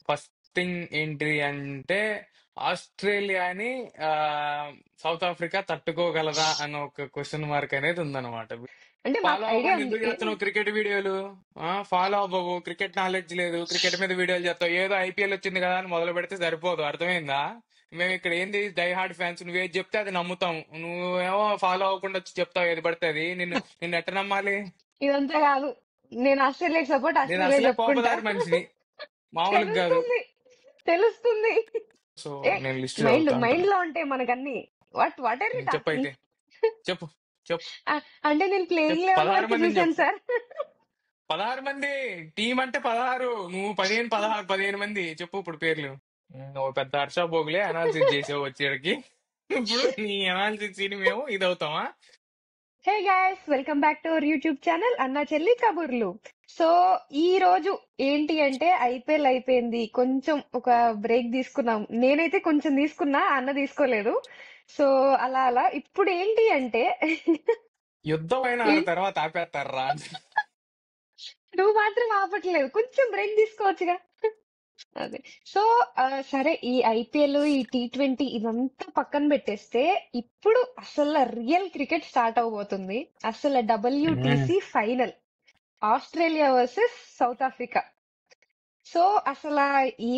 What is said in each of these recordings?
First thing ఏంటి అంటే ఆస్ట్రేలియాని ఆ, సౌత్ ఆఫ్రికా తట్టుకోగలదా అన్న ఒక క్వశ్చన్ మార్క్ అనేది ఉందన్నమాట. అంటే మాకు ఫాలో ఐడియా అవ్వకుండా ఉంది. ఎందుకు చేస్తున్నావు క్రికెట్ వీడియోలు? ఫాలో అవ్వవు, క్రికెట్ నాలెడ్జ్ లేదు, క్రికెట్ మీద వీడియోలు చేస్తావు, ఏదో ఐపీఎల్ వచ్చింది కదా అని మొదలు పెడితే సరిపోదు, అర్థమైందా? మేము ఇక్కడ ఏంది డై హార్డ్ ఫ్యాన్స్, నువ్వేది చెప్తే అది నమ్ముతాం, నువ్వేమో ఫాలో అవ్వకుండా వచ్చి చెప్తావు ఏది పడితే అది. నిన్ను ఎట్ట నమ్మాలి? ఇదంతా కాదు. నేను ఆస్ట్రేలియాకి సపోర్ట్ నేను ఆస్ట్రేలియా అసలే చెప్పుకుంటా. కోపదారి మనిషిని, మామూలుగా కాదు. తెలుస్తుంది, తెలుస్తుంది. సో ఏ నేను లిస్ట్ మైండ్ చదువుతా మైండ్ అంటున్నా. లో ఉంటాయి మనకన్నీ. వాట్ ఆర్ యు చెప్పు టాకింగ్? అయితే, చెప్పు చెప్పు అంటే నేను ప్లేయింగ్ చెప్పు. లెవెల్ 16 వరకు మందిని చూసాను చెప్పు. సార్. 16 మంది టీం అంటే 16, నువ్వు 15, 16, 15 మంది చెప్పు ఇప్పుడు పేర్లు. నువ్వు పెద్ద హర్ష బోగులే అనాలిసిస్ చేసావు వచ్చేటికి. ఇప్పుడు నీ అనాలిసిస్ ని మేము ఇది అవుతామా? Hey guys, welcome back to our YouTube channel Anna Chelli కబుర్లు. సో ఈ రోజు ఏంటి అంటే ఐపీఎల్ అయిపోయింది, కొంచెం ఒక బ్రేక్ తీసుకున్నాం. నేనైతే కొంచెం తీసుకున్నా, అన్న తీసుకోలేదు. సో అలా అలా ఇప్పుడు ఏంటి అంటే యుద్ధం అయిన ఏం- తర్వాత ఆపేస్తారా? నువ్వు మాత్రం ఆపట్లేదు, కొంచెం బ్రేక్ తీసుకోవచ్చుగా. అదే. సో సరే, ఈ ఐపీఎల్, ఈ T20 ఇదంతా పక్కన పెట్టేస్తే ఇప్పుడు అసలు రియల్ క్రికెట్ స్టార్ట్ అవబోతుంది. అసలు WTC final, Australia versus south Africa. So అసలు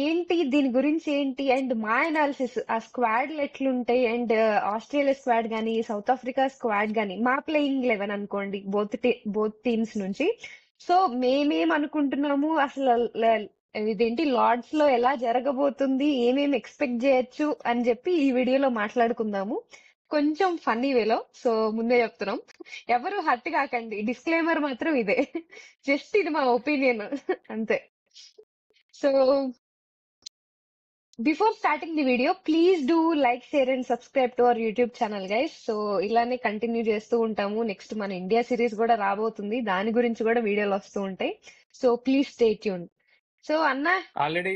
ఏంటి దీని గురించి ఏంటి అండ్ మా అనాలిసిస్, ఆ స్క్వాడ్లు ఎట్లుంటాయి అండ్ ఆస్ట్రేలియా స్క్వాడ్ గానీ సౌత్ ఆఫ్రికా స్క్వాడ్ గానీ మా ప్లేయింగ్ 11 అనుకోండి, బోత్ టీమ్స్ నుంచి. సో మేమేం అనుకుంటున్నాము అసలు, ఇదేంటి లార్డ్స్ లో ఎలా జరగబోతుంది, ఏమేమి ఎక్స్పెక్ట్ చేయొచ్చు అని చెప్పి ఈ వీడియోలో మాట్లాడుకుందాము, కొంచెం ఫన్నీ వేలో. సో ముందే చెప్తున్నాం, ఎవరు హర్ట్ కాకండి, డిస్క్లైమర్ మాత్రం ఇదే. జస్ట్ ఇది మా ఒపీనియన్ అంతే. So before starting the video, please do like, share and subscribe to our YouTube channel guys. So ఇలానే కంటిన్యూ చేస్తూ ఉంటాము. నెక్స్ట్ మన ఇండియా సిరీస్ కూడా రాబోతుంది, దాని గురించి కూడా వీడియోలు వస్తూ ఉంటాయి. So please stay tune. So అన్న, ఆల్రెడీ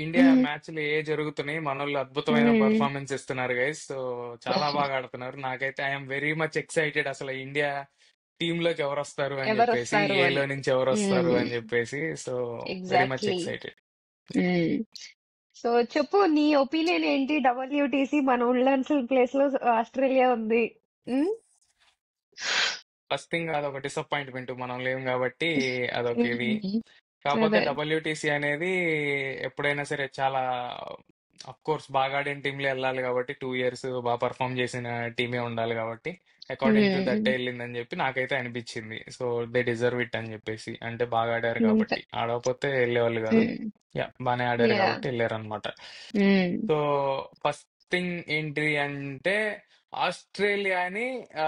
ఇండియా మ్యాచ్లు జరుగుతున్నాయి, మనోళ్ళు అద్భుతమైన పర్ఫార్మెన్స్ ఇస్తున్నారు గైస్. సో చాలా బాగా ఆడుతున్నారు. నాకైతే ఐఎమ్ వెరీ మచ్ ఎక్సైటెడ్ అసలు ఇండియా టీమ్ లోకి ఎవరు వస్తారు అని ఎవరు చెప్పేసి, వస్తారు ఏలో అని. నుంచి ఎవరు వస్తారు అని చెప్పేసి. So very much exactly. Excited. So చెప్పు, నీ ఒపీనియన్ ఏంటి? WTC మన ఉల్లాన్సల్ ప్లేస్ లో ఆస్ట్రేలియా ఉంది. మ్మ్? ఫస్ట్ థింగ్ అదొక డిసప్పాయింట్మెంట్, మనం లేం కాబట్టి అదొక ఇది. కాకపోతే అదే. WTC అనేది ఎప్పుడైనా సరే చాలా అఫ్ కోర్స్ బాగా ఆడిన టీంలే వెళ్ళాలి కాబట్టి, 2 years బాగా పర్ఫామ్ చేసిన టీమే ఉండాలి కాబట్టి అకార్డింగ్ టు దట్ వెళ్ళిందని చెప్పి నాకైతే అనిపించింది. సో దే డిజర్వ్ ఇట్ అని చెప్పేసి, అంటే బాగా ఆడారు అంతే. కాబట్టి. ఆడకపోతే వెళ్ళేవాళ్ళు కాదు. యా, బాగానే ఆడారు యా. కాబట్టి వెళ్ళారు అనమాట. సో ఫస్ట్ థింగ్ ఏంటి అంటే ఆస్ట్రేలియాని ఆ,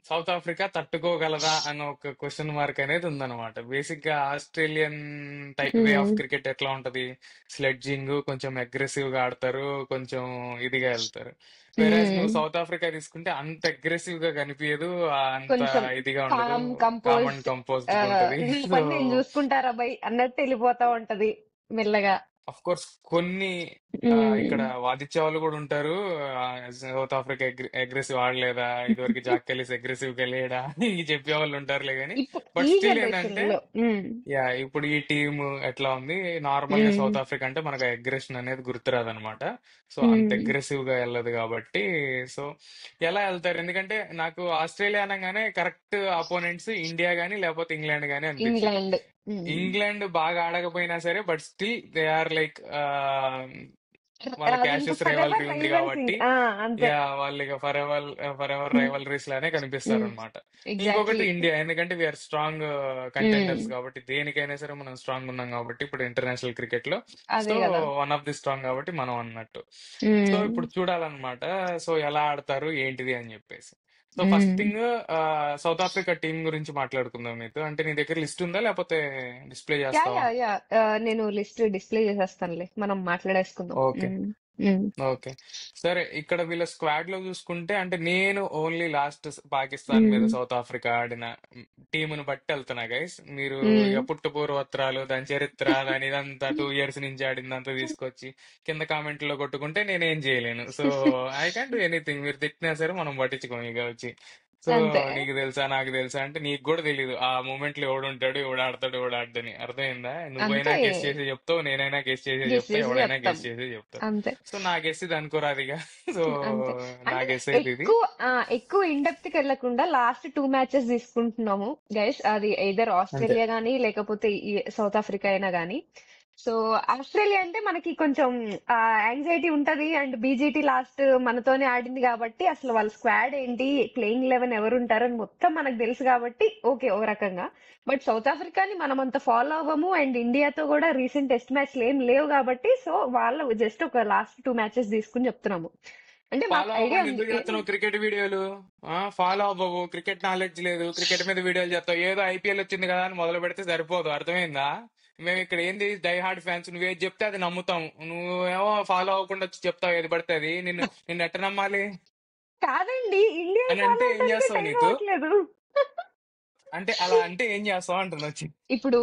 సౌత్ ఆఫ్రికా తట్టుకోగలదా అన్న ఒక క్వశ్చన్ మార్క్ అనేది ఉందన్నమాట. బేసిక్ గా ఆస్ట్రేలియన్ వే ఆఫ్ క్రికెట్ ఎట్లా ఉంటది, స్లెడ్జింగ్, కొంచెం అగ్రెసివ్ గా ఆడతారు, కొంచెం ఇదిగా వెళ్తారు. వేరేస్ నువ్వు సౌత్ ఆఫ్రికా తీసుకుంటే అంత అగ్రెసివ్ గా కనిపించదు, అంత కొంచెం ఇదిగా ఉండదు, calm calm and composed, composed ఉంటది. నీ సో పని నేను చూసుకుంటారా బై అన్నట్టు వెళ్ళిపోతా ఉంటది మెల్లగా. అఫ్ కోర్స్ కొన్ని ఇక్కడ వాదించే వాళ్ళు కూడా ఉంటారు. సౌత్ ఆఫ్రికా అగ్రెసివ్ ఆడలేదా, ఇదివరకు జాక్ కెలీస్ అగ్రెసివ్ గా లేడా అని చెప్పే వాళ్ళు ఉంటారులే కానీ, ఇప్పుడు బట్ ఈ స్టిల్ జనరేషన్ ఏంటంటే లో యా, ఇప్పుడు ఈ టీమ్ ఎట్లా ఉంది, నార్మల్ గా సౌత్ ఆఫ్రికా అంటే మనకు అగ్రెషన్ అనేది గుర్తురాదనమాట. సో అంత అగ్రెసివ్ గా వెళ్ళదు కాబట్టి. సో ఎలా వెళ్తారు, ఎందుకంటే నాకు ఆస్ట్రేలియా అనగానే కరెక్ట్ అపోనెంట్స్ ఇండియా గానీ లేకపోతే ఇంగ్లాండ్ గానీ అనిపించింది. ఇంగ్లాండ్. ఇంగ్లాండ్ బాగా ఆడకపోయినా సరే, but still they are like వాళ్ళకి ఇంకా యాషెస్ ఫర్ ఎవర్ రైవల్రీ ఉంది రైవల్స్. కాబట్టి, అంతే. యా, వాళ్ళు ఇక ఫర్ ఎవర్ రైవలరీస్ లానే కనిపిస్తారు అనమాట. ఇంకొకటి ఎగ్జాక్ట్లీ. ఇండియా, ఎందుకంటే వీఆర్ స్ట్రాంగ్ కంటెండర్స్ కాబట్టి, దేనికైనా సరే మనం స్ట్రాంగ్ ఉన్నాం కాబట్టి ఇప్పుడు ఇంటర్నేషనల్ క్రికెట్ లో. అదే సో కదా. వన్ ఆఫ్ ది స్ట్రాంగ్ కాబట్టి మనం అన్నట్టు. సో ఇప్పుడు చూడాలన్నమాట, సో ఎలా ఆడతారు ఏంటిది అని చెప్పేసి. So first thing south Africa team గురించి మాట్లాడుకుందాం మీతో. అంటే నీ దగ్గర లిస్ట్ ఉందా లేకపోతే డిస్ప్లే యా చేస్తావా? యా యా నేను లిస్ట్ డిస్ప్లే చేసేస్తానులే, మనం మాట్లాడేసుకుందాం. ఓకే ఓకే సరే. ఇక్కడ వీళ్ళ స్క్వాడ్ లో చూసుకుంటే, అంటే నేను ఓన్లీ లాస్ట్ పాకిస్తాన్ మీద సౌత్ ఆఫ్రికా ఆడిన టీమును బట్టి వెళ్తున్నా గైస్. మీరు ఇక పుట్టు పూర్వత్రాలు, దాని చరిత్ర, దాని ఇదంతా 2 years నుంచి ఆడిందంతా తీసుకొచ్చి కింద కామెంట్లో కొట్టుకుంటే నేనేం చేయలేను. So I can do anything. మీరు తిట్టినా సరే మనం పట్టించుకోము ఇక వచ్చి. సో అంతే. నీకు తెలుసా నాకు తెలుసా అంటే నీకు కూడా తెలియదు ఆ మూమెంట్ లో ఎవడుంటాడు ఎవడు ఆడతాడు ఎవడు ఆడదని. అర్థమైందా? నువ్వైనా అంతే. గెస్ చేసి చెప్తావు, నేనైనా గెస్ చేసి గెస్ చెప్తా, చేసి ఎవడైనా చెప్తాం. గెస్ చేసి చెప్తావు. అంతే. సో నా గెస్ ఇది అనుకోరాదిగా. సో అంతే. నా అంటే గెస్ అయితే ఇది. ఎక్కువ ఇన్ డెప్త్ కి వెళ్లకుండా లాస్ట్ 2 మ్యాచెస్ తీసుకుంటున్నాము గైస్. అది ఎయిదర్ అంతే. ఆస్ట్రేలియా గానీ లేకపోతే ఈ సౌత్ ఆఫ్రికా అయినా గానీ. సో ఆస్ట్రేలియా అంటే మనకి కొంచెం యాంగ్జైటీ ఉంటది. అండ్ బీజీటీ లాస్ట్ మనతోనే ఆడింది కాబట్టి అసలు వాళ్ళ స్క్వాడ్ ఏంటి, ప్లేయింగ్ 11 ఎవరు ఉంటారని మొత్తం మనకు తెలుసు కాబట్టి ఓకే ఓ రకంగా. బట్ సౌత్ ఆఫ్రికాని మనం అంత ఫాలో అవ్వము. అండ్ ఇండియాతో కూడా రీసెంట్ టెస్ట్ మ్యాచ్లు ఏం లేవు కాబట్టి సో వాళ్ళు జస్ట్ ఒక లాస్ట్ 2 మ్యాచెస్ తీసుకుని చెప్తున్నాము. అంటే మాకు ఫాలో ఐడియా అవ్వకుండా ఉంది. ఎందుకు చేస్తున్నావు క్రికెట్ వీడియోలు? ఫాలో అవ్వవు, క్రికెట్ నాలెడ్జ్ లేదు, క్రికెట్ మీద వీడియోలు చేస్తావు. ఏదో ఐపీఎల్ వచ్చింది కదా అని మొదలు పెడితే సరిపోదు. అర్థమైందా? మేము ఇక్కడ ఏంది డై హార్డ్ ఫ్యాన్స్. నువ్వేది చెప్తే అది నమ్ముతాం. నువ్వేమో ఫాలో అవ్వకుండా వచ్చి చెప్తావు ఏది పడితే అది. నిన్ను ఎట్ట నమ్మాలి? కాదండి, ఇండియా అని ఫాలో అంటే ఏం అవడానికి చేస్తావు టైం నీకు? అవ్వట్లేదు. అంటే అలా అంటే ఏం చేస్తావు అంటున్నా వచ్చి. ఇప్పుడు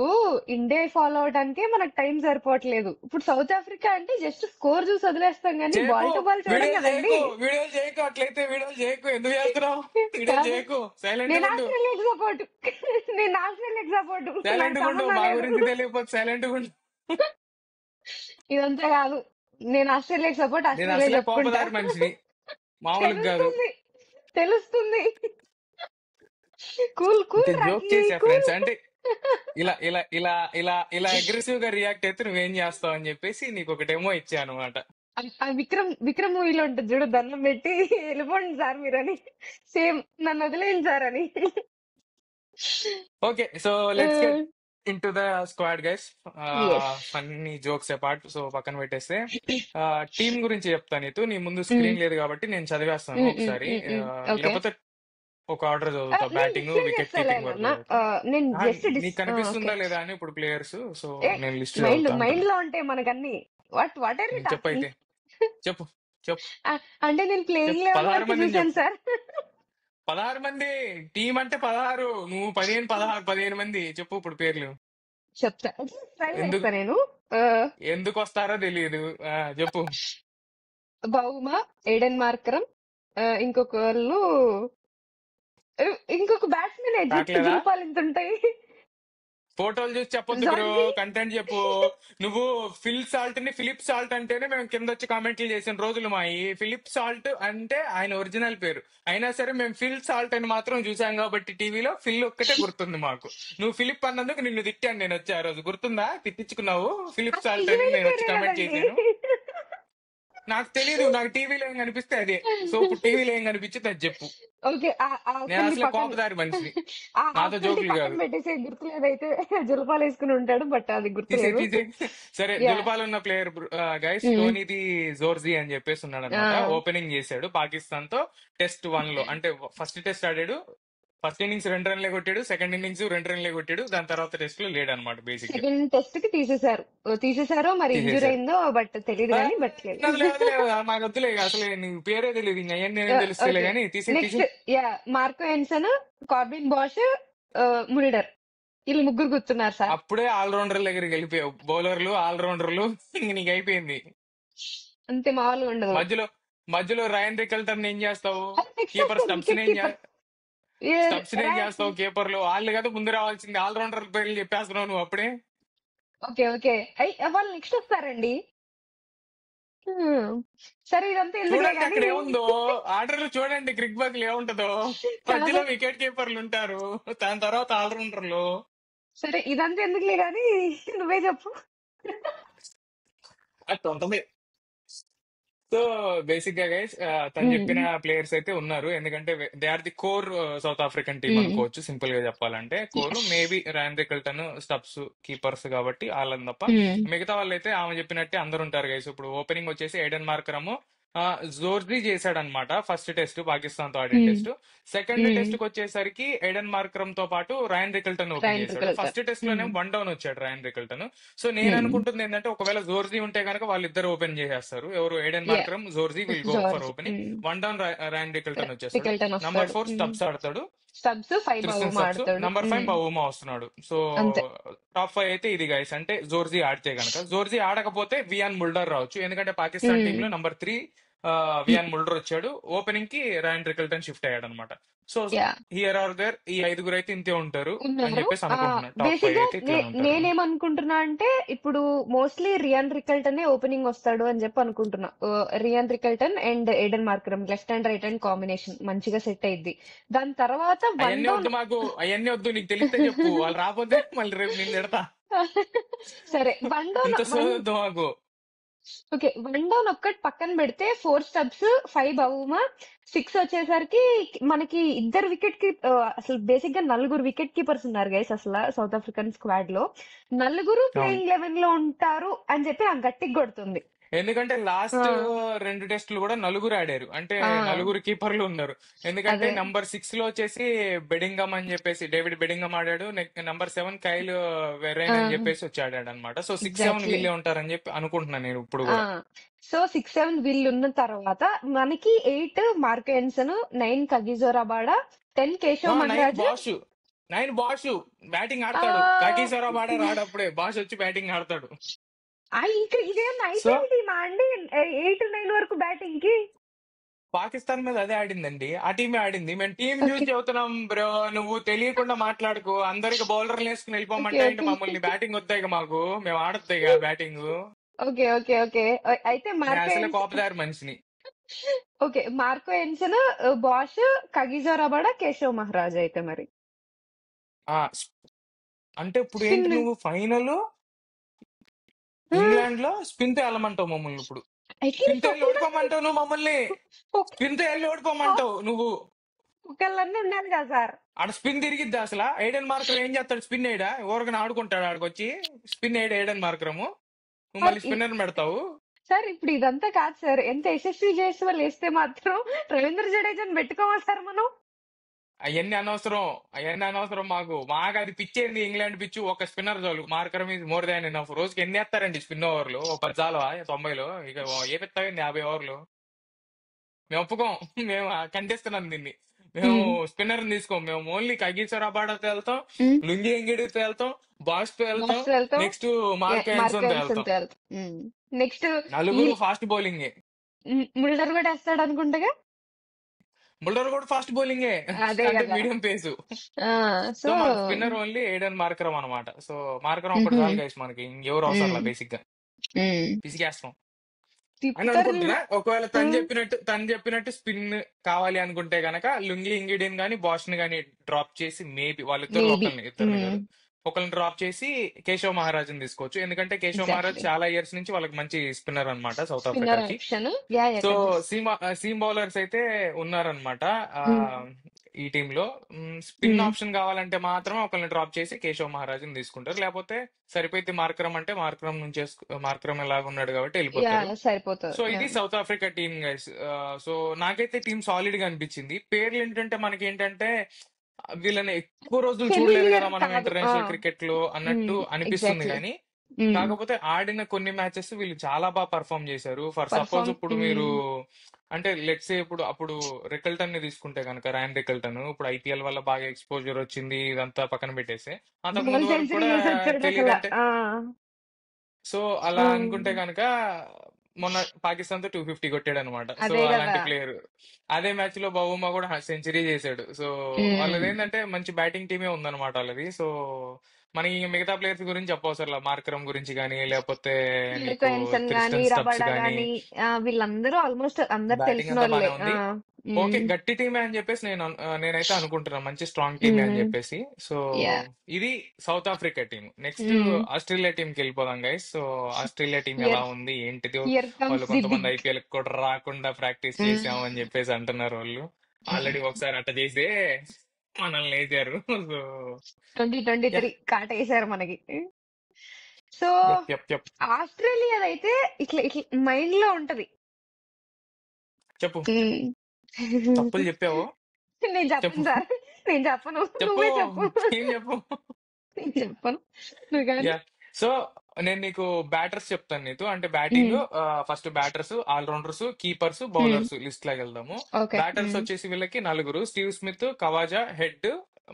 ఇండియా ఫాలో అవడానికే మనకు టైం సరిపోవట్లేదు. ఇప్పుడు సౌత్ ఆఫ్రికా అంటే జస్ట్ స్కోర్ చూసి వదిలేస్తాం కానీ చేయకు, బాల్ టు బాల్ చూడం వీడియోలు కదండి. చేయకు, వీడియోలు చేయకు. అట్లయితే వీడియోలు చేయకు. ఎందుకు చేస్తున్నావు? వీడియోలు కాదు, చేయకు. సైలెంట్ నేను గా ఉండు. ఆస్ట్రేలియాకి సపోర్ట్. నేను ఆస్ట్రేలియాకి సపోర్ట్. సైలెంట్ నాకు గా ఉండు. సంబంధం మా లేదు. గురించి తెలియకపోతే సైలెంట్ గా ఉండు. ఇదంతా కాదు. నేను ఆస్ట్రేలియాకి సపోర్ట్ నేను ఆస్ట్రేలియా అసలే చెప్పుకుంటా. కోపదారి మనిషిని, మామూలుగా కాదు. తెలుస్తుంది, తెలుస్తుంది. కూల్ కూల్ అంటే జోక్ రాకీ చేసా కూల్. ఫ్రెండ్స్. అంటే ఇలా ఇలా ఇలా ఇలా ఇలా అగ్రెసివ్ గా రియాక్ట్ అయితే నువ్వేం చేస్తావు అని చెప్పేసి నీకు ఒక డెమో ఇచ్చా అనమాట. విక్రమ్ విక్రమ్ మూవీలో ఉంటుంది చూడు, దండం పెట్టి వెళ్ళిపోండి సార్ మీరని. సేమ్ నన్ను వదిలేయండి సార్ అని. Okay, so let's get into the squad guys. Yes. Funny jokes apart, so పక్కన పెట్టేస్తే టీం గురించి చెప్తాను. నీతో నీ ముందు స్క్రీన్ లేదు కాబట్టి నేను చదివేస్తాను ఒకసారి. ఓకే. లేకపోతే ఒక ఆర్డర్ చదువుతా. నేను బ్యాటింగ్, డిస్ప్లే వికెట్ చేస్తాలే కీపింగ్ వరకు అన్న. చదువుతా. నేను జస్ట్ నీకు కనిపిస్తుందా ఓకే. లేదా అని ఇప్పుడు ప్లేయర్స్. సో ఏ నేను లిస్ట్ మైండ్ చదువుతా మైండ్ అంటున్నా. లో ఉంటాయి మనకన్నీ. వాట్ ఆర్ యూ చెప్పు టాకింగ్? అయితే, చెప్పు చెప్పు అంటే నేను ప్లేయింగ్ చెప్పు. లెవెల్ 16 వరకు మందిని చూసాను చెప్పు. సార్. 16 మంది టీం అంటే 16. నువ్వు 15, 16, 15 మంది చెప్పు ఇప్పుడు పేర్లు. చెప్తా, ట్రై ఎందుకు చేస్తా నేను. ఆ, ఎందుకు వస్తారో తెలియదు. చెప్పు. బౌమా, ఏడెన్ మార్కరం, ఇంకొకళ్ళు, ఇంకొక బ్యాట్స్మెన్ రావట్లేదా? జులుపాలు ఇంత ఉంటాయి. ఫోటోలు చూసి చెప్పొద్దు బ్రో, జార్జీ. కంటెంట్ చెప్పు. నువ్వు ఫిల్ సాల్ట్ ని ఫిలిప్ సాల్ట్ అంటేనే మేము కింద వచ్చి కామెంట్లు చేసిన రోజులు మాయి. ఫిలిప్ సాల్ట్ అంటే ఆయన ఒరిజినల్ పేరు. అయినా సరే మేము ఫిల్ సాల్ట్ అని మాత్రం చూసాం కాబట్టి టీవీలో ఫిల్ ఒక్కటే గుర్తుంది మాకు. నువ్వు ఫిలిప్ అన్నందుకు నిన్ను తిట్టాను నేను వచ్చి ఆ రోజు, గుర్తుందా? తిట్టించుకున్నావు ఫిలిప్ సాల్ట్ అని. నిజమైన నేను వచ్చి పేరే కామెంట్ కదండి. చేశాను. నాకు తెలీదు, నాకు టీవీలో ఏం కనిపిస్తే అదే. సో ఇప్పుడు టీవీలో ఏం కనిపించింది అది చెప్పు. ఓకే, ఆ నేను ఒక్కరిని అసలే పక్కన, కోపదారి మనిషిని, ఆ నాతో ఒక్కరిని జోకులు పక్కన కాదు. పెట్టేసి గుర్తులేదైతే జులపాలు వేసుకుని ఉంటాడు, బట్ అది తీసే గుర్తులేదు. తీసే. సరే, యా. జులపాలు ఉన్న ప్లేయర్ గైస్ టోనీది జోర్జీ అని చెప్పేసి ఉన్నాడు అనమాట. ఓపెనింగ్ చేశాడు పాకిస్తాన్ తో టెస్ట్ 1 లో. అంటే ఫస్ట్ టెస్ట్ ఆడాడు. ఫస్ట్ ఇన్నింగ్స్ 2 రన్లే కొట్టాడు, సెకండ్ ఇన్నింగ్స్ 2 రన్లే కొట్టాడు. దాని తర్వాత టెస్ట్ లో లేడు అనమాట బేసిక్ గా. సెకండ్ టెస్ట్ కి తీసేశారో మరి ఇంజురీ తీసేశారు. అయిందో బట్ తెలియదు కానీ, బట్ లేదు. నాకు వద్దులే, అసలు నీ పేరే తెలియదు. ఇంకా అవన్నీ ఏం తెలుస్తలే ఓకే, కానీ తీసే నెక్స్ట్ తీసే. Marco Jansen, Corbin Bosch, Mulder, వీళ్ళు ముగ్గురు గుర్తున్నారు సార్. అప్పుడే ఆల్రౌండర్ దగ్గరికి వెళ్ళిపోయావు. బౌలర్లు ఆల్రౌండర్లు ఇంక నీకు అయిపోయింది. అంతే, మామూలుగా ఉండదు. మధ్యలో మధ్యలో రయన్ రికల్టన్ ఏం చేస్తావు? నెక్స్ట్ కీపర్ వస్తుంది స్టబ్స్ వికెట్ కీపర్. ఏం చేస్తావు? కీపర్లు వాళ్ళు కదా ముందు రావాల్సింది. ఆల్రౌండర్ పేర్లు చెప్పేస్తున్నావు నువ్వు అప్పుడే. ఓకే ఓకే, వాళ్ళు నెక్స్ట్ వస్తారండి. సరే, ఇదంతా ఎందుకులే చూడండి కానీ. అక్కడ ఏముందో ఆర్డర్లు చూడండి, క్రిక్ బదులు ఏముంటదో. మధ్యలో వికెట్ కీపర్లు ఉంటారు, దాని తర్వాత ఆల్రౌండర్లు. సరే, ఇదంతా ఎందుకులే కానీ నువ్వే చెప్పు. అట్లా ఉంటుంది. సో బేసిక్ గా గైస్ తను చెప్పిన ప్లేయర్స్ అయితే ఉన్నారు. ఎందుకంటే they are the core South African team అనుకోవచ్చు సింపుల్ గా చెప్పాలంటే. Core maybe Ryan Rickelton, Stubbs keepers కాబట్టి వాళ్ళని తప్ప మిగతా వాళ్ళు అయితే ఆమె చెప్పినట్టే అందరు ఉంటారు గైస్. ఇప్పుడు ఓపెనింగ్ వచ్చేసి ఎయిడెన్ మార్కరము, జోర్జీ చేశాడు అనమాట ఫస్ట్ టెస్ట్ పాకిస్తాన్ తో ఆడిన టెస్ట్. సెకండ్ టెస్ట్ కి వచ్చేసరికి ఎయిడెన్ మార్కరం తో పాటు రయన్ రికల్టన్ ఓపెన్ చేశాడు. ఫస్ట్ టెస్ట్ లోనే 1 డౌన్ వచ్చాడు రయన్ రికల్టన్. సో నేను అనుకుంటుంది ఏంటంటే ఒకవేళ జోర్జీ ఉంటే కనుక వాళ్ళిద్దరు ఓపెన్ చేసేస్తారు. ఎవరు? Aiden Markram, Zorzi will go for opening. 1 down rayon Rickelton వచ్చేస్తాడు. నంబర్ 4 స్టబ్స్ ఆడతాడు, స్టబ్స్ 5 క్రిస్టన్ స్టబ్స్. నంబర్ 5 బౌమా వస్తున్నాడు. సో టాప్ 5 అయితే ఇది గైస్. అంటే జోర్జీ ఆడితే గనక. జోర్జీ ఆడకపోతే వియాన్ ముల్డర్ రావచ్చు. ఎందుకంటే పాకిస్తాన్ టీమ్ లో నంబర్ 3 వియాన్ ముల్డర్ వచ్చాడు. ఓపెనింగ్ కి రాయన్ రికల్టన్ షిఫ్ట్ అయ్యాడు అనమాట. So yeah here are there ఈ ఐదుగురు అయితే ఇంతే ఉంటారు అని ఉన్నారు. చెప్పేసి అనుకుంటున్నా. టాప్ బేసిక్ 5 గా అయితే ఇట్లానే ఉంటారు. నేనేమనుకుంటున్నా అంటే ఇప్పుడు మోస్ట్లీ రియాన్ రికల్టన్ ఓపెనింగ్ వస్తాడు అని చెప్పి అనుకుంటున్నా. Ryan Rickelton and Aiden Markram left and right hand combination మంచిగా సెట్ అయింది. దాని తర్వాత వన్ అవన్నీ డౌన్ వద్దు మాకు, అవన్నీ వద్దు, నీకు తెలిస్తే చెప్పు. వాళ్ళు రాకపోతే మళ్ళీ రేపు నేను తిడతా. సరే వన్ డౌన్ ఇంత సోదొద్దు మాకు. ఓకే వన్ డౌన్ ఒక్కటి పక్కన పెడితే 4 స్టబ్స్ 5 బౌమా 6 వచ్చేసరికి మనకి ఇద్దరు వికెట్ కీప్ అసలు బేసిక్ గా 4 వికెట్ కీపర్స్ ఉన్నారు గైస్ అసలు సౌత్ ఆఫ్రికన్ స్క్వాడ్ లో 4 అవును, ప్లేయింగ్ 11 లో ఉంటారు అని చెప్పి నాకు గట్టిగా కొడుతుంది. ఎందుకంటే ఆ లాస్ట్ 2 టెస్టులు కూడా నలుగురు ఆడారు, అంటే ఆ నలుగురు కీపర్లు ఉన్నారు. ఎందుకంటే అదే నంబర్ 6 లో వచ్చేసి బెడింగమ్ అని చెప్పేసి డేవిడ్ బెడింగమ్ ఆడాడు. నంబర్ 7 కైల్ వెరైన్ అని చెప్పేసి వచ్చి ఆడాడు అనమాట. So 6-7 exactly. వీళ్ళే ఉంటారని చెప్పి అనుకుంటున్నాను నేను ఇప్పుడు ఆ కూడా. సో 6-7 వీళ్ళు ఉన్న తర్వాత మనకి 8 Marco Jansen 9 Kagiso Rabada 10 Keshav 9 Maharaj. Bosch, 9 Bosch batting ఆ ఆడతాడు. కాకీసరా ఆడారు, ఆడప్పుడే బాష్ వచ్చి బ్యాటింగ్ ఆడతాడు. ఇంకా ఇదేమన్నా సో ఐపీఎల్ టీమా అండి 8-9 వరకు బ్యాటింగ్ కి? పాకిస్తాన్ మీద అదే ఆడిందండి, ఆ టీమే ఆడింది. మేము టీం ఓకే చూసి చెబుతున్నాం బ్రో, నువ్వు తెలియకుండా మాట్లాడుకో. అందరికి బౌలర్లు వేసుకుని ఓకే వెళ్ళిపోమంటే ఏంటి? ఓకే మమ్మల్ని బ్యాటింగ్ వద్దాయి మాకు, మేము ఆడతాయి బ్యాటింగ్. ఓకే ఓకే ఓకే అయితే నేను మార్కో అసలే ఎన్స్ కోపదారి మనిషిని. Okay Marco Jansen Bosch Kagiso Rabada Keshav Maharaj అయితే మరి ఆ అంటే ఇప్పుడు స్పిన్. ఏంటి, నువ్వు ఫైనల్ ఇంగ్లాండ్ లో స్పిన్ తో వెళ్ళమంటావు మమ్మల్ని? ఇప్పుడు స్పిన్ అట్లీస్ట్ తో వెళ్ళి ఓడిపోమంటావు నువ్వు మమ్మల్ని? స్పిన్ తో వెళ్ళి ఓడిపోమంటావు నువ్వు? ఒకళ్ళన్నీ ఉండాలి కదా సార్. ఆడ స్పిన్ తిరిగిద్దా అసలు? ఎయిడెన్ మార్కర్ ఏం చేస్తాడు? స్పిన్ వేయడా? ఎవరికైనా ఆడుకుంటాడు ఆడికొచ్చి? Spin వేయడా Aiden మార్కరము? నువ్వు సార్ మళ్ళీ స్పిన్నర్ పెడతావు? సార్ ఇప్పుడు ఇదంతా కాదు సార్, ఎంత యశస్వి చేసి వాళ్ళు వేస్తే మాత్రం రవీంద్ర జడేజాని పెట్టుకోవాలి సార్ మనం. అవన్నీ అనవసరం, అవన్నీ అనవసరం మాకు అది పిచ్చేంది. ఇంగ్లాండ్ పిచ్చు ఒక స్పిన్నర్ చాలు. Markram is more than enough. రోజుకి ఎన్ని వేస్తారండి స్పిన్ ఓవర్లు? ఓ 10 చాలు 90లో? ఇక ఏ పెత్తాయండి 50 ఓవర్లు? మేము ఒప్పుకోం. మేము ఖండిస్తున్నాం దీన్ని. మేము స్పిన్నర్ తీసుకోం. మేము ఓన్లీ కగిసో రబాడాతో వెళ్తాం, లుంగి ఎంగిడితో వెళ్తాం, బాస్ తో వెళ్తాం, బాస్ వెళ్తాం, నెక్స్ట్ మార్క్ మార్కో తో ఎన్సన్ వెళ్తాం. తో వెళ్తాం. నెక్స్ట్ నలుగురు ఫాస్ట్ బౌలింగే. ముల్డర్ కూడా వేస్తాడు అనుకుంటగా. ముల్డర్ కూడా ఫాస్ట్ బౌలింగే, అదే అంటే కదా. Medium face. సో సో మాకు స్పిన్నర్ ఓన్లీ ఎయిడెన్ మార్కరం అనమాట. సో మార్కరం ఒకటి చాలు గైస్ మనకి, ఇంకెవరు అవసరం బేసిక్ గా. పిసికేస్తాం అని తిప్పుతారు అనుకుంటున్నా. ఒకవేళ తను చెప్పినట్టు స్పిన్ కావాలి అనుకుంటే గనక లుంగి ఇంగిడియన్ గానీ బాష్ ని గానీ డ్రాప్ చేసి మేబీ వాళ్ళిద్దరు మేబీ ఇద్దరిని కాదు ఒకరిని డ్రాప్ చేసి కేశవ్ మహారాజ్ ని తీసుకోవచ్చు. ఎందుకంటే కేశవ్ మహారాజ్ ఎగ్జాక్ట్లీ చాలా ఇయర్స్ నుంచి వాళ్ళకి మంచి స్పిన్నర్ అన్నమాట సౌత్ స్పిన్నర్ ఆఫ్రికాకి. ఆప్షన్. సో సీమ్ బౌలర్స్ అయితే ఉన్నారనమాట ఈ టీమ్ లో. స్పిన్ ఆప్షన్ కావాలంటే మాత్రం ఒకరిని డ్రాప్ చేసి కేశవ్ మహారాజ్ ని తీసుకుంటారు. లేకపోతే సరిపోతే మార్కరం, అంటే మార్కరం నుంచి మార్కరం ఎలాగ ఉన్నాడు కాబట్టి వెళ్ళిపోతారు. సరిపోతుంది. సో ఇది south Africa team guys. So నాకైతే టీం సాలిడ్ గా అనిపించింది. పేర్లు ఏంటంటే మనకి ఏంటంటే వీళ్ళని ఎక్కువ రోజులు చూడలేదు కదా మనం ఇంటర్నేషనల్ క్రికెట్ లో అన్నట్టు అనిపిస్తుంది. కానీ కాకపోతే ఆడిన కొన్ని మ్యాచెస్ వీళ్ళు చాలా బాగా పర్ఫామ్ చేశారు. ఫర్ సపోజ్ ఇప్పుడు మీరు అంటే లెట్స్ ఇప్పుడు అప్పుడు రికల్టన్ ని తీసుకుంటే కనుక, రాయన్ రికల్టన్ ఇప్పుడు ఐపీఎల్ వల్ల బాగా ఎక్స్పోజర్ వచ్చింది, ఇదంతా పక్కన పెట్టేసి అంతకు ముందు వరకు కూడా తెలియదంటే. సో అలా అనుకుంటే కనుక మొన్న పాకిస్తాన్ తో 250 కొట్టాడు అనమాట. సో అలాంటి ప్లేయర్. అదే మ్యాచ్ లో బౌమా కూడా సెంచరీ చేశాడు. సో వాళ్ళది ఏంటంటే మంచి బ్యాటింగ్ టీమే ఉందన్నమాట వాళ్ళది. సో మనకి మిగతా ప్లేయర్స్ గురించి చెప్పవసరం, మార్కరం గురించి కానీ లేకపోతే వీళ్ళందరూ ఆల్మోస్ట్ అందరు బ్యాటింగ్ తెలిసిన అంతా వాళ్ళే. బానే ఉంది. ఓకే గట్టి టీమే అని చెప్పేసి నేనైతే అనుకుంటున్నా, మంచి స్ట్రాంగ్ టీమే అని చెప్పేసి. సో ఇది south Africa team. Next Australia team కి వెళ్ళిపోదాం గైస్. సో ఆస్ట్రేలియా టీం ఎలా ఉంది ఏంటిది? వాళ్ళు కొంతమంది ఐపీఎల్ కూడా రాకుండా ప్రాక్టీస్ చేసాము అని చెప్పేసి అంటున్నారు. వాళ్ళు ఆల్రెడీ ఒకసారి అట్ట చేసే మనల్ని వేసారు. సో 2023 కాటేశారు మనకి. సో ఆస్ట్రేలియా అయితే ఇట్లా ఇట్లా మైండ్ లో ఉంటది. చెప్పు, తప్పులు చెప్పావు? నేను చెప్పను సార్, నేను చెప్పను, నువ్వే చెప్పు. ఏం చెప్పు? నేను చెప్పను, నువ్వు కానీ. సో నేను నీకు బ్యాటర్స్ చెప్తాను నీతో. అంటే batting first batters, allrounders, keepers, bowlers list లాగా వెళ్దాము. బ్యాటర్స్ వచ్చేసి వీళ్ళకి 4: Steve Smith, Khawaja, Head,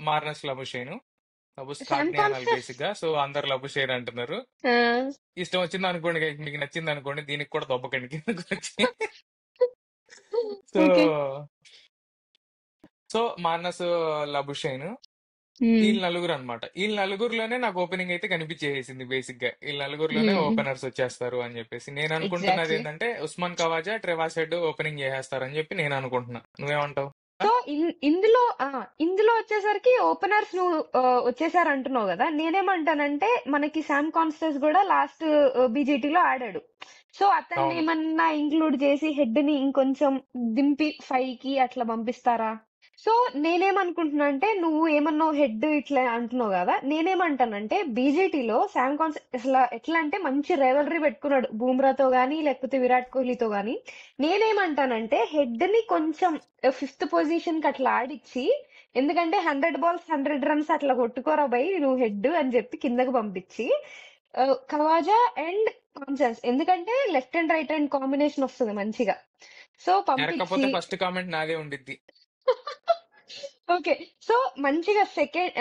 Marnus Labuschagne. Basic గా. సో అందరు లబుషేన్ అంటున్నారు. ఇష్టం వచ్చింది అనుకోండి, మీకు నచ్చింది అనుకోండి, దీనికి కూడా దొబ్బకండి కిందకు వచ్చి. So okay. సో మానస్, లబుషైన్, వీళ్ళు నలుగురు అనమాట. వీళ్ళ నలుగురులోనే నాకు ఓపెనింగ్ అయితే కనిపించేసింది బేసిక్ గా. వీళ్ళ నలుగురులోనే ఓపెనర్స్ వచ్చేస్తారు అని చెప్పేసి నేను అనుకుంటున్నది ఎగ్జాక్ట్లీ. ఏంటంటే ఉస్మాన్ కవాజా, ట్రెవాస్ హెడ్ ఓపెనింగ్ చేసేస్తారు అని చెప్పి నేను అనుకుంటున్నా. నువ్వేమంటావు? సో ఇందులో వచ్చేసరికి ఓపెనర్స్ నువ్వు వచ్చేసారు అంటున్నావు కదా. నేనేమంటానంటే మనకి శామ్ కాన్స్టెన్స్ కూడా లాస్ట్ బీజేటీలో ఆడాడు. సో అతన్ని అవును. ఏమన్నా ఇంక్లూడ్ చేసి హెడ్ ని ఇంకొంచెం దింపి 5 కి అట్లా పంపిస్తారా? సో నేనేమనుకుంటున్నా అంటే నువ్వు ఏమన్నావు హెడ్ ఇట్లా అంటున్నావు కదా. నేనేమంటానంటే బీజేటీలో శామ్ కాన్స్టెన్స్ అసలు ఎట్లా అంటే మంచి రైవలరీ పెట్టుకున్నాడు బూమ్రాతో గానీ లేకపోతే విరాట్ కోహ్లీతో గానీ. నేనేమంటానంటే హెడ్ ని కొంచెం 5th పొజిషన్ కి అట్లా ఆడిచ్చి, ఎందుకంటే 100 బాల్స్ 100 రన్స్ అట్లా కొట్టుకోరా బై నువ్వు హెడ్ అని చెప్పి కిందకి పంపించి కవాజా అండ్ కాన్సన్స్, ఎందుకంటే left and right hand combination వస్తుంది మంచిగా. సో పంపించి ఎరకపోతే ఫస్ట్ కామెంట్ నాదే ఉండిద్ది. ఓకే. సో మంచిగా సెకండ్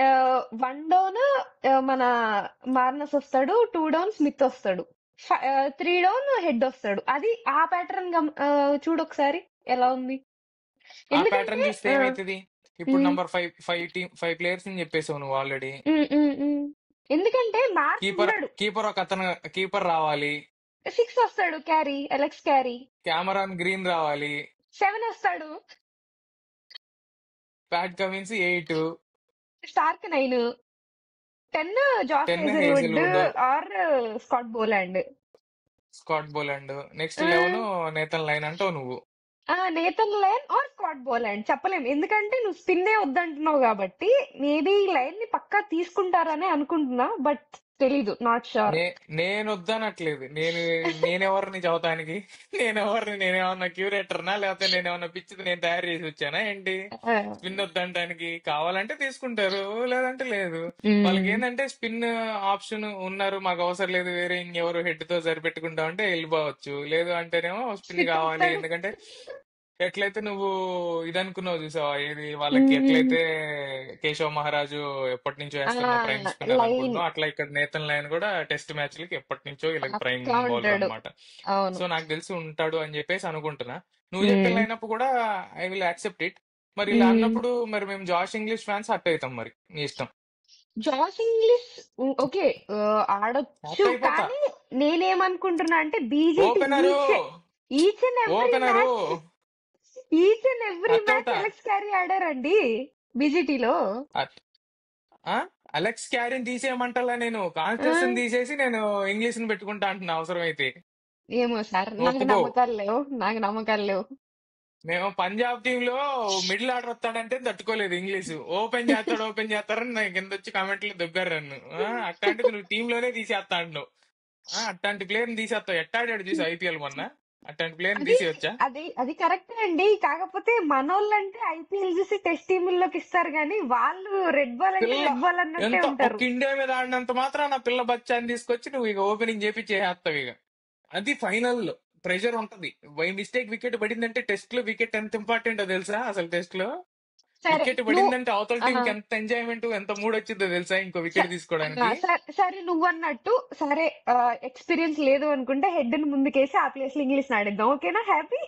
1 డౌన్ మన మార్నస్ వస్తాడు, 2 డౌన్ స్మిత్ వస్తాడు, 3 డౌన్ హెడ్ వస్తాడు. అది ఆ ప్యాటర్న్ చూడొకసారి ఎలా ఉంది. ఆ ఎందుకంటే ప్యాటర్న్ చూస్తే ఏమైతుంది? ఇప్పుడు ఉమ్, నంబర్ 5 ప్లేయర్స్ అని చెప్పేసావు నువ్వు ఆల్రెడీ. ఉమ్, ఉమ్, ఉమ్. ఎందుకంటే మార్క్ కీపర్ ఉన్నాడు. కీపర్ ఒక అతను కీపర్ రావాలి. 6 వస్తాడు Carey, Alex Carey. Cameron Green రావాలి. 7 వస్తాడు, Pat Cummins 8. Starc 9, 10 Josh 10 Hazlewood Hazlewood, or Scott Boland. Scott Boland. Next 11 Nathan Lyon అంటావు నువ్వు. Nathan Lyon or Scott Boland చెప్పలేం, ఎందుకంటే నువ్వు స్పిన్నే వద్దంటున్నావు కాబట్టి. మేబీ లైన్ ని పక్కా తీసుకుంటారనే అనుకుంటున్నా, బట్ తెలీదు, నాట్ షూర్. నేను వద్దనట్లేదు. నేనెవరిని చదవటానికి? నేనేమన్నా క్యూరేటర్నా, లేకపోతే నేనేమన్నా పిచ్చిది నేను తయారు చేసి వచ్చానా ఏంటి? స్పిన్ వద్దంటానికి. కావాలంటే తీసుకుంటారు, లేదంటే లేదు. వాళ్ళకి ఏంటంటే స్పిన్ ఆప్షన్ ఉన్నారు, మాకు అవసరం లేదు, వేరే ఇంకెవరు హెడ్ తో సరిపెట్టుకుంటా అంటే వెళ్ళిపోవచ్చు. లేదు అంటేనేమో స్పిన్ స్మిత్ కావాలి. వస్తాడు. ఎందుకంటే ఎట్లయితే నువ్వు ఇదనుకున్నావు చూసావా, ఏది వాళ్ళకి ఎట్లయితే కేశవ్ మహారాజు ఎప్పటి నుంచో వేస్తున్న ప్రైమ్ స్పిన్నర్ లైన్ అనుకుంటున్నావు, అట్లా ఇక్కడ నేతన్ లైన్ కూడా టెస్ట్ మ్యాచ్ లకి ఎప్పటి నుంచో వీళ్ళకి ప్రైమ్ పక్కా బౌలర్ ఉంటాడు. అనమాట. అవును. సో నాకు తెలిసి ఉంటాడు అని చెప్పేసి అనుకుంటున్నా. నువ్వు చెప్పిన లైనప్ కూడా ఐ విల్ యాక్సెప్ట్ ఇట్. మరి ఇలా అన్నప్పుడు మరి మేము జాష్ ఇంగ్లీష్ ఫ్యాన్స్ హట్ అవుతాం. మరి నీ ఇష్టం. జాస్ ఇంగ్లీష్ ఓకే ఆడొచ్చు, హట్ అయిపోతా. కానీ నేనేమనుకుంటున్నా అంటే BJP opener each and every opener match each and every hit match అవుతా. ఎలెక్స్ క్యారీ ఆడారండి బీజేటీలో. ఆ అలెక్స్ క్యారీని తీసేయమంటలా, నేను కాన్స్టెన్స్ తీసేసి నేను ఇంగ్లీష్ ని పెట్టుకుంటా అంటున్నా అవసరమైతే. ఏమో సార్, నువ్వు ఒప్పుకో. నాకు నమ్మకాలు లేవు. మేము పంజాబ్ టీమ్ లో మిడిల్ ఆర్డర్ వస్తాడంటే తట్టుకోలేదు. ఇంగ్లీష్ ఓపెన్ చేస్తారని నాకు కింద వచ్చి కామెంట్లు దొబ్బారు నన్ను. అట్లాంటిది నువ్వు టీమ్ లోనే తీసేస్తా అంటున్నావు. అట్లాంటి ప్లేయర్ ని తీసేస్తావు. ఎట్టాడాడు చూసి ఐపీఎల్ మొన్న. అట్లాంటి ప్లేయర్ ని అది తీసేయొచ్చా? అది కరెక్టే అండి. కాకపోతే మనోళ్ళంటే ఐపీఎల్ చూసి టెస్ట్ టీముల్లోకి ఇస్తారు, కానీ వాళ్ళు రెడ్ బాల్ అంటే పిల్ల రెడ్ బాల్ అన్నట్టే ఎంత ఉంటారు. ఒక్క ఇండియా మీద ఆడినంత మాత్రం నా పిల్ల బచ్చాన్ని తీసుకొచ్చి నువ్వు ఇక ఓపెనింగ్ చేపిచ్చేస్తావు ఇక. అది ఫైనల్ లో ప్రెషర్ ఉంటది. బై మిస్టేక్ వికెట్ పడిందంటే, టెస్ట్ లో వికెట్ ఎంత ఇంపార్టెంట్ తెలుసా? అసలు టెస్ట్ లో సరే వికెట్ నువ్వు పడిందంటే అవతల టీం కి ఎంత ఎంజాయ్మెంట్, ఎంత మూడ్ వచ్చిందో తెలుసా ఇంకో వికెట్ తీసుకోవడానికి. సరే నువ్వు అన్నట్టు సరే, ఎక్స్పీరియన్స్ లేదు అనుకుంటే హెడ్ ని ముందుకేసి ఆ ప్లేస్ లో ఇంగ్లీష్ ఆడిద్దాం. ఓకేనా? హ్యాపీ.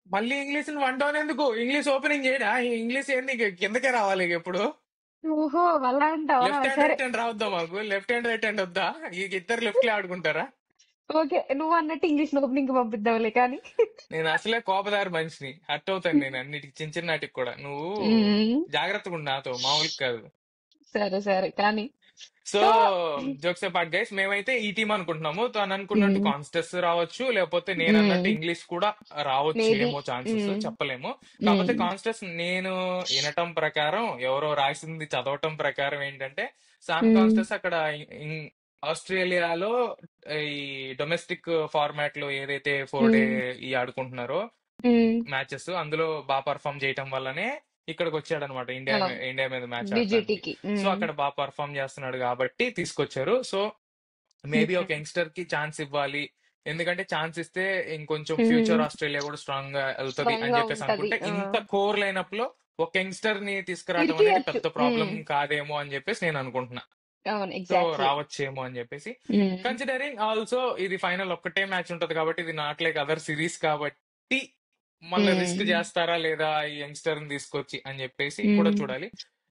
మళ్ళీ ఇంగ్లీష్ వన్ డౌన్ ఎందుకు? ఇంగ్లీష్ ఓపెనింగ్ చేయడా? ఇంగ్లీష్ ఏంది ఇక కిందకే రావాలి ఇక ఎప్పుడు. ఓహో, అలా అంటావా? లెఫ్ట్ హ్యాండ్ సరే రైట్ హ్యాండ్ రావద్దా మాకు? లెఫ్ట్ హ్యాండ్ రైట్ హ్యాండ్ వద్దా? ఇక ఇద్దరు లెఫ్ట్ లే ఆడుకుంటారా? ఓకే, నువ్వు అన్నట్టు ఇంగ్లీష్ ఓపెనింగ్ కి పంపిద్దాంలే కానీ. నేను అసలే కోపదారి మనిషిని, హర్ట్ అవుతాను నేను అన్నిటికి, చిన్న చిన్నటికి కూడా. నువ్వు మ్మ్. జాగ్రత్తగా ఉండు నాతో, మామూలుగా కాదు. సరే కానీ. So so jokes apart guys, మేమైతే ఈ టీం అనుకుంటున్నాము. తను అనుకున్నట్టు కాన్స్టెస్ రావచ్చు, లేకపోతే నేను అన్నట్టు ఇంగ్లీష్ కూడా రావచ్చు, మేబీ. ఏమో ఛాన్సెస్ చెప్పలేము. కాకపోతే కాన్స్టెస్ నేను వినటం ప్రకారం, ఎవరో రాసింది చదవటం ప్రకారం ఏంటంటే, సామ్ కాన్స్టెస్ అక్కడ ఆస్ట్రేలియాలో ఈ డొమెస్టిక్ ఫార్మాట్ లో ఏదైతే 4 డే ఈ ఆడుకుంటున్నారో మ్యాచెస్, అందులో బాగా పర్ఫామ్ చేయటం వల్లనే ఇక్కడికి వచ్చాడు అనమాట, ఇండియా మీద మ్యాచ్ ఆడటానికి. బీజేటీకి. సో అక్కడ బాగా పర్ఫామ్ చేస్తున్నాడు కాబట్టి తీసుకొచ్చారు. సో మేబీ ఒక యంగ్స్టర్ కి ఛాన్స్ ఇవ్వాలి, ఎందుకంటే ఛాన్స్ ఇస్తే ఇంకొంచెం ఫ్యూచర్ ఆస్ట్రేలియా కూడా స్ట్రాంగ్ గా వెళ్తుంది అని చెప్పేసి అనుకుంటే, ఇంత కోర్ లైనప్ లో ఒక యంగ్స్టర్ ని తీసుకురావడం అనేది ఇరికియచ్చు. పెద్ద ప్రాబ్లం కాదేమో అని చెప్పేసి నేను అనుకుంటున్నా. అవును, సో ఎగ్జాక్ట్లీ. రావచ్చేమో అని చెప్పేసి, కన్సిడరింగ్ ఆల్సో ఇది ఫైనల్ ఒక్కటే మ్యాచ్ ఉంటది కాబట్టి, ఇది నాట్ లైక్ అదర్ సిరీస్ కాబట్టి మళ్ళీ రిస్క్ ఉమ్, చేస్తారా లేదా ఈ యంగ్స్టర్ ని తీసుకొచ్చి అని చెప్పేసి కూడా ఉమ్, చూడాలి.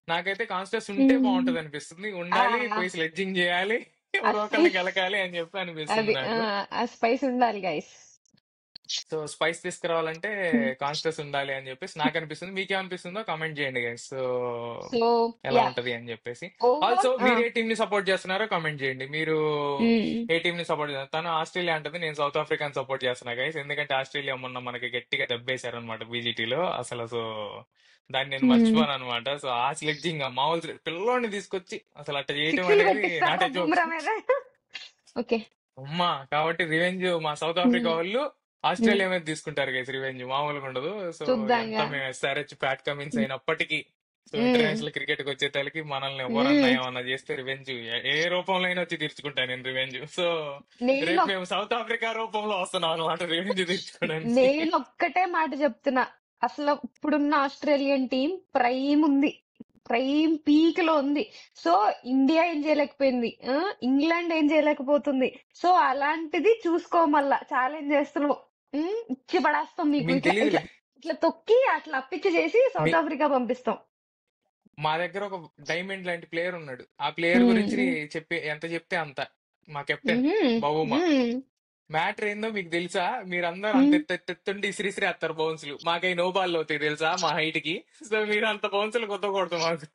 నాకైతే కాన్స్టెస్ ఉంటే ఉమ్. బాగుంటది అనిపిస్తుంది. ఆ ఉండాలి, పోయి స్లెడ్జింగ్ చేయాలి, ఆ ఎవరో ఒకరిని స్పైస్ గెలకాలి అని చెప్పి అనిపిస్తుంది అది నాకు. ఆ స్పైస్ ఉండాలి గైస్. సో స్పైస్ తీసుకురావాలంటే కాన్స్టెస్ ఉండాలి అని చెప్పేసి నాకు అనిపిస్తుంది. మీకేమనిపిస్తుందో కామెంట్ చేయండి గైస్. సో సో ఎలా యా ఉంటది అని చెప్పేసి. ఆల్సో ఓవరాల్ మీరు ఏ టీం ని సపోర్ట్ చేస్తున్నారో కామెంట్ చేయండి. మీరు ఉమ్, ఏ టీం ని సపోర్ట్ చేస్తారు? తను ఆస్ట్రేలియా అంటది, నేను సౌత్ ఆఫ్రికాని సపోర్ట్ చేస్తున్నా గైస్. ఎందుకంటే ఆస్ట్రేలియా మొన్న మనకి గట్టిగా దెబ్బేశారు అనమాట బీజీటీలో. అసలు దాన్ని నేను ఉమ్. మర్చిపోను అనమాట. సో ఆ స్లెడ్జింగ్ మామూలు పిల్లోని తీసుకొచ్చి అసలు అట్లా చేయటం సిక్స్లు అనేది కొట్టిస్తారా నాటే జోక్. బుమ్రా మీద? ఓకే. అమ్మా కాబట్టి రివెంజ్ మా సౌత్ ఆఫ్రికా వాళ్ళు ఉమ్, ఆస్ట్రేలియా మీద తీసుకుంటారు గైస్. రివెంజ్ మామూలుగా ఉండదు. సో ఎంత చూద్దాంగా. మేము ఎస్ఆర్హెచ్ ప్యాట్ కమిన్స్ ఉమ్, అయినప్పటికీ, సో ఉమ్, ఇంటర్నేషనల్ క్రికెట్ కి వచ్చేసరికి మనల్ని ఎవరన్నా ఉమ్. ఏమన్నా చేస్తే రివెంజ్ ఏ రూపంలో అయినా వచ్చి తీర్చుకుంటాను నేను రివెంజ్. సో నేను రేపు మేము సౌత్ ఆఫ్రికా రూపంలో వస్తున్నాం అనమాట రివెంజ్ తీర్చుకోవడానికి. నేను ఒక్కటే మాట చెప్తున్నా. అసలు ఇప్పుడున్న ఆస్ట్రేలియన్ టీం ప్రైమ్ ఉంది, ప్రైమ్ పీక్ లో ఉంది. సో ఇండియా ఏం చేయలేకపోయింది, ఇంగ్లాండ్ ఏం చేయలేకపోతుంది. సో అలాంటిది చూసుకోమల్లా ఛాలెంజ్ చేస్తున్నాం. ఇచ్చి పడేస్తాం మీకు, మీకు ఇట్లా ఇట్లా తెలియదులే. ఇట్లా తొక్కి అట్లా అప్పిచ్చి చేసి మీ సౌత్ ఆఫ్రికా పంపిస్తాం. మా దగ్గర ఒక డైమండ్ లాంటి ప్లేయర్ ఉన్నాడు. ఆ ప్లేయర్ గురించి ఉమ్, ఎంత చెప్తే అంత. మా కెప్టెన్ ఉమ్, బౌమా. ఉమ్, మ్యాటర్ ఏందో మీకు తెలుసా? మీరందరూ అంత ఉమ్. ఎత్తుండి ఇసిరిసిరి వేస్తారు బౌన్సులు. మాకై నో బాల్ అవుతాయి తెలుసా మా హైట్ కి. సో మీరు అంత బౌన్సులు కొట్టకూడదు మాకు.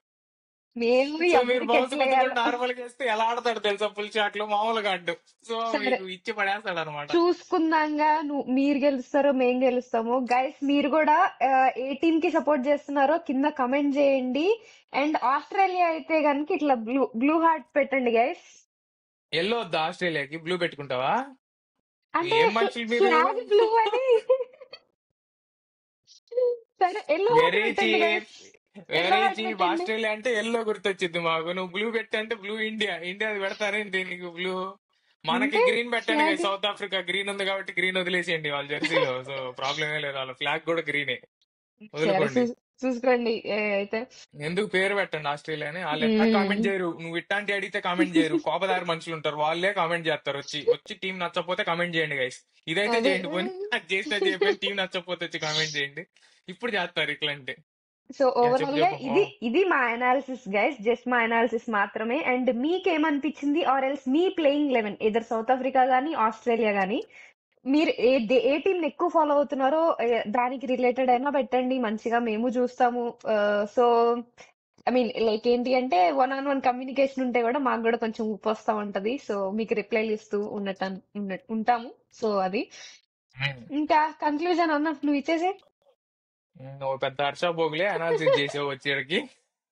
మేము సో మీరు ఎవరికి బౌన్స్ ఎట్లా గుద్దుకుంటూ వేయాలో. నార్మల్ గా వేస్తే ఎలా ఆడతాడు తెలుసా? ఫుల్ షాట్ లో మామూలుగా ఆడు. సో సరే, మీకు ఇచ్చి పడేస్తాడు అనమాట. చూసుకుందాంగా. మీరు గెలుస్తారో మేం గెలుస్తామో. గైస్ మీరు కూడా ఆ, ఏ టీం కి సపోర్ట్ చేస్తున్నారో కింద కమెంట్ చేయండి. అండ్ ఆస్ట్రేలియా అయితే గనుక ఇట్లా బ్లూ బ్లూ హార్ట్ పెట్టండి గైస్. ఎల్లో వద్దా ఆస్ట్రేలియాకి? బ్లూ పెట్టుకుంటావా? అంటే ఏం మనుషులు మీరు? ఫ్లాగ్ బ్లూ అని. సరే, ఎల్లో హార్ట్ వెరీ పెట్టండి cheap, guys. Yellow very heart cheap. పెట్టండి. ఆస్ట్రేలియా అంటే ఎల్లో గుర్తొచ్చింది మాకు. నువ్వు బ్లూ పెట్టంటే బ్లూ ఇండియా. ఇండియాది పెడతారేంటి నీకు బ్లూ? మనకి అంటే గ్రీన్ పెట్టండి కదా. ఫ్లాగ్. సౌత్ ఆఫ్రికా గ్రీన్ ఉంది కాబట్టి గ్రీన్ వదిలేసేయండి వాళ్ళ జెర్సీలో. సో ప్రాబ్లం ఏ లేదు. వాళ్ళ ఫ్లాగ్ కూడా గ్రీనే. సరే, వదులుకోండి. చూసుకోండి అయితే. ఎందుకు పేరు పెట్టండి ఆస్ట్రేలియా అని. వాళ్ళు ఎట్టా మ్మ్. కామెంట్ చేయరు. నువ్వు ఇట్లాంటి అడిగితే కామెంట్ చేయరు. కోపదారి మనుషులు ఉంటారు, వాళ్ళే కామెంట్ చేస్తారు. వచ్చి వచ్చి టీం నచ్చకపోతే కామెంట్ చేయండి గైస్. ఇదైతే అదే. చేయండి పోనీ. అది చేస్తే చెప్పాను, టీం నచ్చకపోతే వచ్చి కామెంట్ చేయండి. ఇప్పుడు చేస్తారు ఇట్లాంటి. సో యా చెప్పు ఓవరాల్ గా చెప్పు. ఇది ఇది మా అనాలిసిస్ గైస్, జస్ట్ మా అనాలిసిస్ మాత్రమే. అండ్ మీకేమనిపించింది, ఆర్ ఎల్స్ మీ ప్లేయింగ్ 11 ఇద్దరు సౌత్ ఆఫ్రికా గానీ ఆస్ట్రేలియా గానీ, మీరు ఏ టీం ఎక్కువ ఫాలో అవుతున్నారో దానికి రిలేటెడ్ అయినా పెట్టండి, మంచిగా మేము చూస్తాము. సో ఐ మీన్ లైక్ ఏంటి అంటే, వన్ కమ్యూనికేషన్ ఉంటే కూడా మాకు కూడా కొంచెం ఊపు వస్తా ఉంటది. సో మీకు రిప్లైలు ఇస్తూ ఉంటాము. సో అది ఇంకా కన్క్లూజన్ అన్న నువ్వు ఇచ్చేసే. నువ్వు పెద్ద హర్ష బోగులే అనాలిసిస్ చేసావు వచ్చేటికి.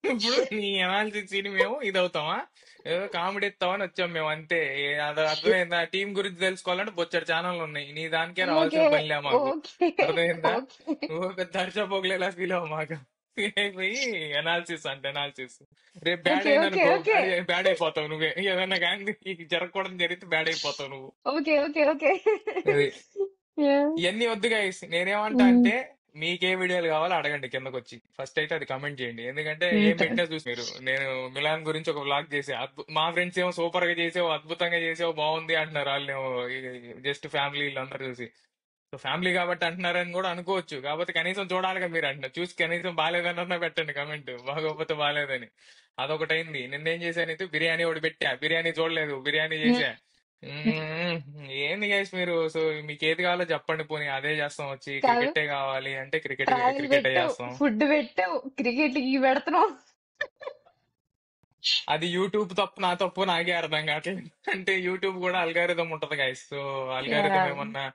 ఇప్పుడు నీ అనాలిసిస్ ని మేము ఇది అవుతామా? ఏదో కామెడీ ఇస్తామని వచ్చాం మేము అంతే. అది అర్థమైందా? టీం గురించి తెలుసుకోవాలంటే బొచ్చడి ఛానల్ ఉన్నాయి. నీ దానికే ఓకే, రావాల్సిన పనిలే మాకు. ఓకే, అర్థమైందా? ఓకే, నువ్వు పెద్ద హర్ష బోగులే ఎలా ఫీల్ అవ్వ మాకు. ఫీల్ అయిపోయి అనాలిసిస్ అంటే అనాలిసిస్. రేపు బ్యాడ్ ఓకే, ఓకే, అయిందనుకో ఓకే, బ్యాడ్ అయిపోతావు నువ్వే. ఏదన్నా కానీ జరగకూడదు జరిగితే బ్యాడ్ అయిపోతావు నువ్వు. Okay, okay, okay. అది Yeah. ఇవన్నీ వద్దు గైస్. నేనేమంటా Mm. అంటే మీకే వీడియోలు కావాలో అడగండి కిందకు వచ్చి. ఫస్ట్ అయితే అది కమెంట్ చేయండి. ఎందుకంటే ఏం Okay. పెట్టినా చూసి మీరు. నేను మిలాన్ గురించి ఒక వ్లాగ్ చేసే, మా ఫ్రెండ్స్ ఏమో సూపర్ గా చేసావు, అద్భుతంగా చేసావు, బాగుంది అంటున్నారు. వాళ్ళు జస్ట్ ఫ్యామిలీ వీళ్ళందరూ చూసి. సో ఫ్యామిలీ కాబట్టి అంటున్నారని కూడా అనుకోవచ్చు. కాకపోతే కనీసం చూడాలిగా మీరు అంటున్నారు. చూసి కనీసం బాగాలేదన్నా పెట్టండి కమెంట్, బాగోకపోతే బాగాలేదని. అదొకటైంది. నిన్నేం చేశానైతే బిర్యానీ ఒకటి పెట్టా. బిర్యానీ చూడలేదు, బిర్యానీ చేసా. మ్మ్. ఏంది గైస్ మీరు? సో మీకు ఏది కావాలో చెప్పండి పోనీ, అదే చేస్తాం. వచ్చి కాదు, క్రికెటే కావాలి అంటే ట్రావెల్ క్రికెటే పెట్టావు, చేస్తాం. ఫుడ్ పెట్టావు, క్రికెట్ కి పెడుతున్నావు. అది యూట్యూబ్ తప్పు, నా తప్పు నాకే అర్థం కావట్లేదు. అంటే యూట్యూబ్ కూడా అల్గారిథం ఉంటది గైస్. So algorithm Yeah. ఏమన్నా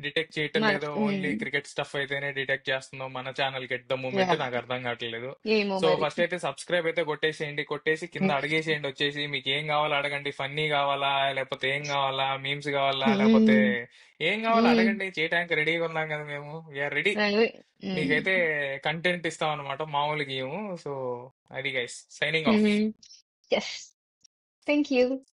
డిటెక్ట్ చేయటం మన లేదో, ఓన్లీ క్రికెట్ స్టఫ్ అయితేనే డిటెక్ట్ చేస్తుందో మన ఛానల్ కి ఎట్ ద మూమెంట్, Yeah. నాకు అర్థం కావట్లేదు. ఏమో సో మరి. ఫస్ట్ అయితే సబ్స్క్రైబ్ అయితే కొట్టేసేయండి. కొట్టేసి కింద అడిగేసేయండి. వచ్చేసి మీకు ఏం కావాలో అడగండి. ఫన్నీ కావాలా, లేకపోతే ఏం కావాలా, మీమ్స్ కావాలా, లేకపోతే ఏం కావాలో అడగండి. చేయడానికి రెడీగా ఉన్నాం కదా మేము. We are ready. మీకైతే కంటెంట్ ఇస్తాం అనమాట, మామూలుగా ఇవ్వము. సో అది guys, signing off. Yes, thank you.